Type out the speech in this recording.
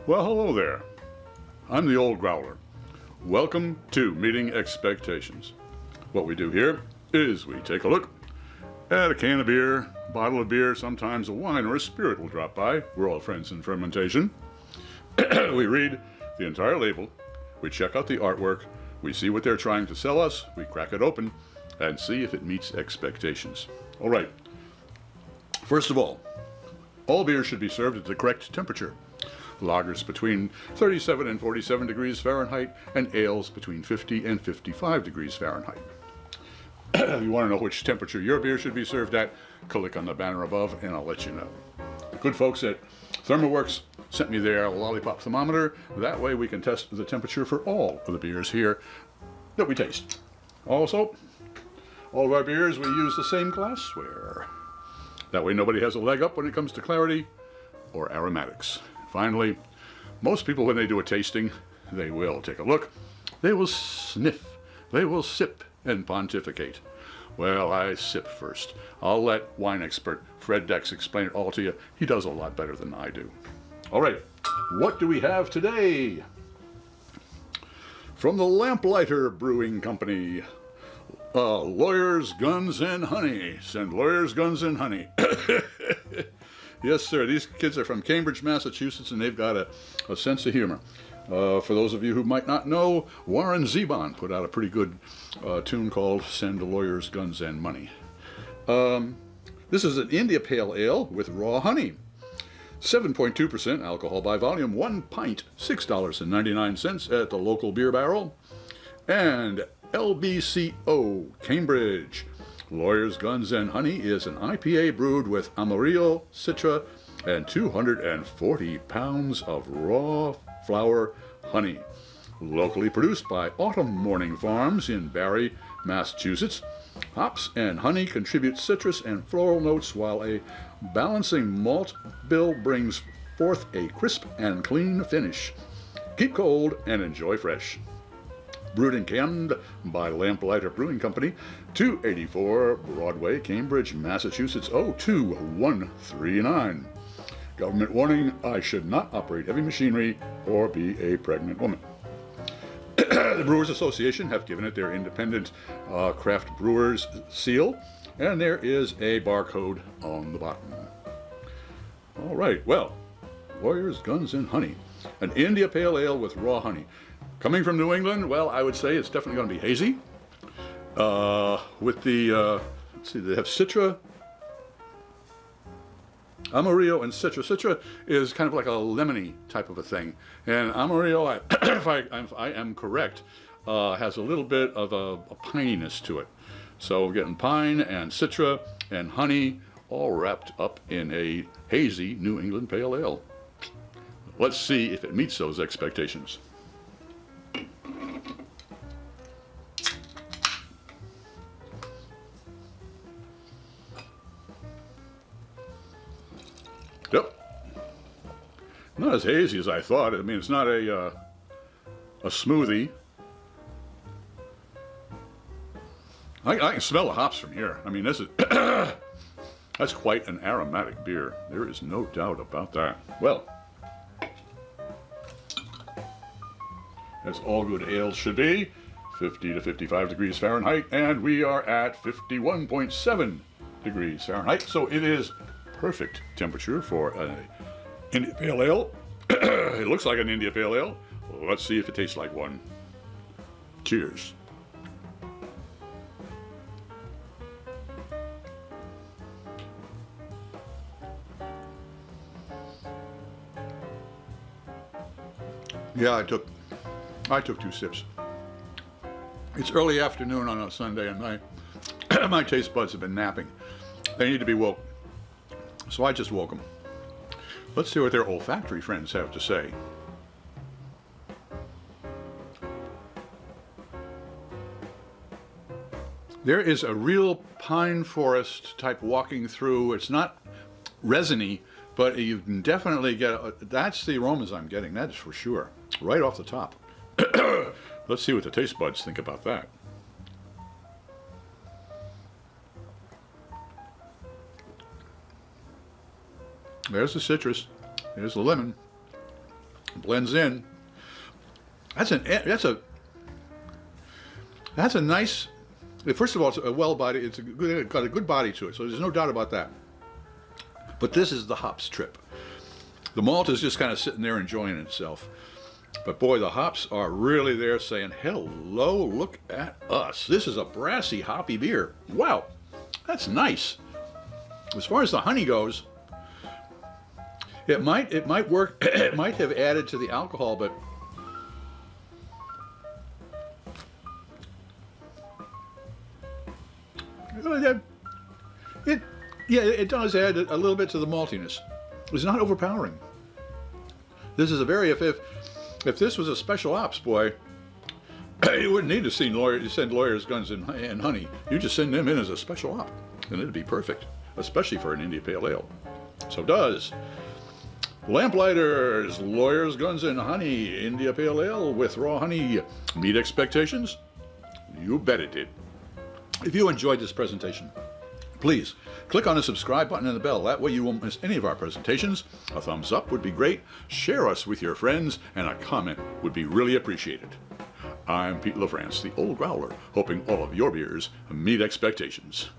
Well, hello there. I'm the old Growler. Welcome to Meeting Expectations. What we do here is we take a look at a can of beer, bottle of beer, sometimes a wine or a spirit will drop by. We're all friends in fermentation. We read the entire label, we check out the artwork, we see what they're trying to sell us, we crack it open, and see if it meets expectations. All right. First of all beer should be served at the correct temperature. Lagers between 37 and 47 degrees Fahrenheit, and ales between 50 and 55 degrees Fahrenheit. If you want to know which temperature your beer should be served at, click on the banner above and I'll let you know. The good folks at ThermoWorks sent me their lollipop thermometer. That way we can test the temperature for all of the beers here that we taste. Also, all of our beers, we use the same glassware. That way nobody has a leg up when it comes to clarity or aromatics. Finally, most people when they do a tasting, they will take a look, they will sniff, they will sip and pontificate. Well, I sip first. I'll let wine expert Fred Dex explain it all to you. He does a lot better than I do. All right, what do we have today? From the Lamplighter Brewing Company, Lawyers, Guns, and Honey. Send lawyers, guns, and honey. Yes, sir. These kids are from Cambridge, Massachusetts, and they've got a sense of humor. For those of you who might not know, Warren Zevon put out a pretty good tune called Send Lawyers, Guns, and Money. This is an India Pale Ale with raw honey. 7.2% alcohol by volume, 1 pint, $6.99 at the local beer barrel. And LBCO, Cambridge. Lawyers, Guns, and Honey is an IPA brewed with Amarillo, Citra, and 240 pounds of raw flower honey. Locally produced by Autumn Morning Farms in Barre, Massachusetts. Hops and honey contribute citrus and floral notes, while a balancing malt bill brings forth a crisp and clean finish. Keep cold and enjoy fresh. Brewed and canned by Lamplighter Brewing Company, 284 Broadway, Cambridge, Massachusetts, 02139. Government warning, I should not operate heavy machinery or be a pregnant woman. The Brewers Association have given it their independent craft brewers seal, and there is a barcode on the bottom. All right, well, Lawyers, Guns, and Honey. An India Pale Ale with raw honey. Coming from New England, well, I would say it's definitely going to be hazy. With the, let's see, they have Citra, Amarillo, and Citra. Citra is kind of like a lemony type of a thing. And Amarillo, if I am correct, has a little bit of a pininess to it. So we're getting pine and Citra and honey all wrapped up in a hazy New England Pale Ale. Let's see if it meets those expectations. Yep. Not as hazy as I thought. I mean, it's not a smoothie. I can smell the hops from here. I mean, this is that's quite an aromatic beer. There is no doubt about that. Well, as all good ales should be, 50 to 55 degrees Fahrenheit, and we are at 51.7 degrees Fahrenheit. So it is perfect temperature for an India Pale Ale. It looks like an India Pale Ale. Let's see if it tastes like one. Cheers. Yeah, I took 2 sips. It's early afternoon on a Sunday, and my taste buds have been napping. They need to be woke. So I just woke them. Let's see what their olfactory friends have to say. There is a real pine forest type walking through. It's not resiny, but you can definitely get, that's the aromas I'm getting, that is for sure. Right off the top. Let's see what the taste buds think about that. There's the citrus. There's the lemon. Blends in. That's a nice. First of all, it's a well-bodied. Got a good body to it, so there's no doubt about that. But this is the hops trip. The malt is just kind of sitting there enjoying itself. But boy, the hops are really there saying, hello, look at us. This is a brassy, hoppy beer. Wow, that's nice. As far as the honey goes, it might work. It might have added to the alcohol, but it does add a little bit to the maltiness. It's not overpowering. This is a very, if this was a special ops, boy, you wouldn't need to send lawyers, guns, and honey. You just send them in as a special op, and it'd be perfect, especially for an India Pale Ale. So does Lamplighter's Lawyers, Guns, and Honey India Pale Ale with raw honey meet expectations? You bet it did. If you enjoyed this presentation, please click on the subscribe button and the bell. That way you won't miss any of our presentations. A thumbs up would be great. Share us with your friends, and a comment would be really appreciated. I'm Pete LaFrance, the Old Growler, hoping all of your beers meet expectations.